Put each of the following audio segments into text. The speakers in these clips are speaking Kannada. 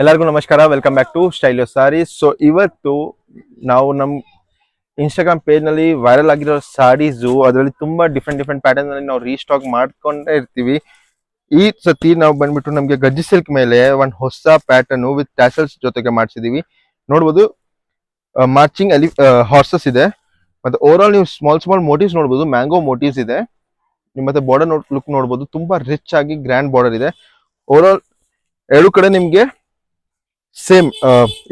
ಎಲ್ಲರಿಗೂ ನಮಸ್ಕಾರ, welcome back to Stylio sarees. So ಇವತ್ತು ನಾವು ನಮ್ಮ ಇನ್ಸ್ಟಾಗ್ರಾಮ್ ಪೇಜ್ ನಲ್ಲಿ ವೈರಲ್ ಆಗಿರೋ ಸಾರೀಸು, ಅದರಲ್ಲಿ ತುಂಬಾ ಡಿಫ್ರೆಂಟ್ ಡಿಫ್ರೆಂಟ್ ಪ್ಯಾಟರ್ನ್ ಅಲ್ಲಿ ನಾವು ರೀಸ್ಟಾಕ್ ಮಾಡ್ಕೊಂಡೇ ಇರ್ತೀವಿ. ಈ ಸತಿ ನಾವು ಬಂದ್ಬಿಟ್ಟು ನಮ್ಗೆ ಗಜ್ಜಿ ಸಿಲ್ಕ್ ಮೇಲೆ ಒಂದು ಹೊಸ ಪ್ಯಾಟರ್ನ್ ವಿತ್ ಟ್ಯಾಸಲ್ಸ್ ಜೊತೆಗೆ ಮಾಡಿಸಿದೀವಿ. ನೋಡ್ಬೋದು, ಮಾರ್ಚಿಂಗ್ ಅಲ್ಲಿ ಹಾರ್ಸಸ್ ಇದೆ, ಮತ್ತೆ ಓವರ್ ಆಲ್ ನೀವು ಸ್ಮಾಲ್ ಸ್ಮಾಲ್ ಮೋಟಿವ್ಸ್ ನೋಡ್ಬೋದು, ಮ್ಯಾಂಗೋ ಮೋಟಿವ್ಸ್ ಇದೆ. ಮತ್ತೆ ಬಾರ್ಡರ್ ಲುಕ್ ನೋಡ್ಬೋದು, ತುಂಬಾ ರಿಚ್ ಆಗಿ ಗ್ರ್ಯಾಂಡ್ ಬಾರ್ಡರ್ ಇದೆ. ಓವರ್ ಆಲ್ ಎರಡು ಕಡೆ ನಿಮ್ಗೆ ಸೇಮ್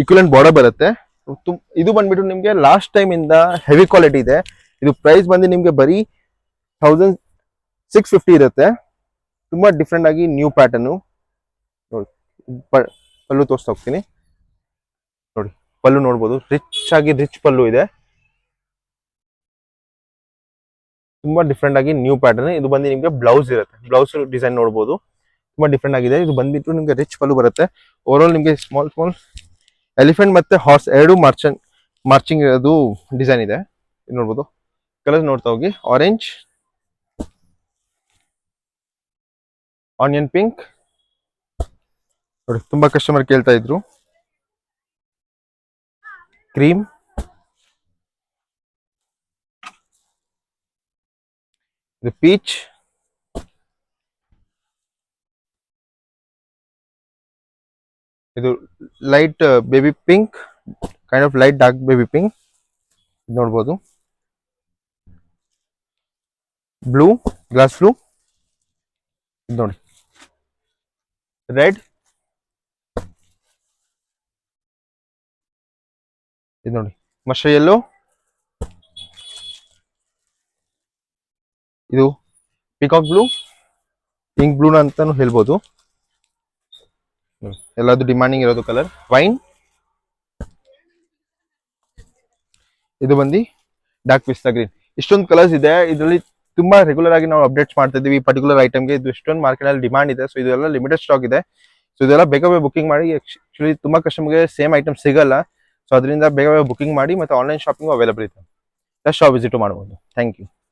ಇಕ್ವಲೆಂಟ್ ಬಾರ್ಡರ್ ಬರುತ್ತೆ. ಇದು ಬಂದ್ಬಿಟ್ಟು ನಿಮ್ಗೆ ಲಾಸ್ಟ್ ಟೈಮ್ ಇಂದ ಹೆವಿ ಕ್ವಾಲಿಟಿ ಇದೆ. ಇದು ಪ್ರೈಸ್ ಬಂದು ನಿಮ್ಗೆ ಬರೀ 1650 ಇರುತ್ತೆ. ತುಂಬಾ ಡಿಫ್ರೆಂಟ್ ಆಗಿ ನ್ಯೂ ಪ್ಯಾಟರ್ನು ನೋಡಿ. ಪಲ್ಲು ತೋರಿಸ್ತಾ ಹೋಗ್ತೀನಿ ನೋಡಿ. ಪಲ್ಲು ನೋಡ್ಬೋದು, ರಿಚ್ ಪಲ್ಲು ಇದೆ. ತುಂಬಾ ಡಿಫ್ರೆಂಟ್ ಆಗಿ ನ್ಯೂ ಪ್ಯಾಟರ್ನ್. ಇದು ಬಂದು ನಿಮ್ಗೆ ಬ್ಲೌಸ್ ಇರುತ್ತೆ. ಬ್ಲೌಸ್ ಡಿಸೈನ್ ನೋಡ್ಬೋದು, ತುಂಬಾ ಡಿಫ್ರೆಂಟ್ ಆಗಿದೆ. ಇದು ಬಂದ್ಬಿಟ್ಟು ನಿಮ್ಗೆ ರಿಚ್ ಪಲ್ಲು ಬರುತ್ತೆ. ಓವರ್ ಆಲ್ ನಿಮ್ಗೆ ಸ್ಮಾಲ್ ಸ್ಮಾಲ್ ಎಲಿಫೆಂಟ್ ಮತ್ತೆ ಹಾರ್ಸ್ ಎರಡು ಮಾರ್ಚಿಂಗ್ ಇರೋದು ಡಿಸೈನ್ ಇದೆ. ಇದು ನೋಡ್ಬೋದು. ಕಲರ್ ನೋಡ್ತಾ ಹೋಗಿ, ಆರೆಂಜ್, ಆನಿಯನ್ ಪಿಂಕ್ ನೋಡಿ, ತುಂಬಾ ಕಸ್ಟಮರ್ ಕೇಳ್ತಾ ಇದ್ರು. ಕ್ರೀಮ್, ಇದು ಪೀಚ್, ಇದು light baby pink, kind of light dark baby pink ನೋಡ್ಬೋದು. ಬ್ಲೂ, ಗ್ಲಾಸ್ ಬ್ಲೂ ನೋಡಿ. ರೆಡ್, ಇದು ನೋಡಿ. ಮಸ್ಟರ್ಡ್ ಯೆಲ್ಲೋ, ಇದು ಪಿಕಾಕ್ ಬ್ಲೂ, ಪಿಂಕ್ ಬ್ಲೂ ಅಂತಾನು ಹೇಳ್ಬೋದು. ಎಲ್ಲದು ಡಿಮಾಂಡಿಂಗ್ ಇರೋದು ಕಲರ್. ವೈನ್, ಇದು ಬಂದು ಡಾರ್ಕ್ ಪಿಸ್ತಾ ಗ್ರೀನ್. ಇಷ್ಟೊಂದು ಕಲರ್ಸ್ ಇದೆ. ಇದರಲ್ಲಿ ತುಂಬಾ ರೆಗ್ಯುಲರ್ ಆಗಿ ನಾವು ಅಪ್ಡೇಟ್ಸ್ ಮಾಡ್ತಾ ಇದೀವಿ. ಪರ್ಟಿಕ್ಯುಲರ್ ಐಟಮ್ಗೆ ಇದು ಇಷ್ಟೊಂದು ಮಾರ್ಕೆಟ್ ಅಲ್ಲಿ ಡಿಮಾಂಡ್ ಇದೆ. ಸೊ ಇದೆಲ್ಲ ಲಿಮಿಟೆಡ್ ಸ್ಟಾಕ್ ಇದೆ. ಸೊ ಇದೆಲ್ಲ ಬೇಗ ಬುಕಿಂಗ್ ಮಾಡಿ. ಆಕ್ಚುಲಿ ತುಂಬಾ ಕಸ್ಟಮರ್ಗೆ ಸೇಮ್ ಐಟಮ್ ಸಿಗಲ್ಲ. ಸೊ ಅದರಿಂದ ಬೇಗ ಬುಕಿಂಗ್ ಮಾಡಿ. ಮತ್ತೆ ಆನ್ಲೈನ್ ಶಾಪಿಂಗ್ ಅವೈಲೇಬಲ್ ಇದೆ. ಶಾಪ್ ವಿಸಿಟ್ ಮಾಡಬಹುದು. Thank you.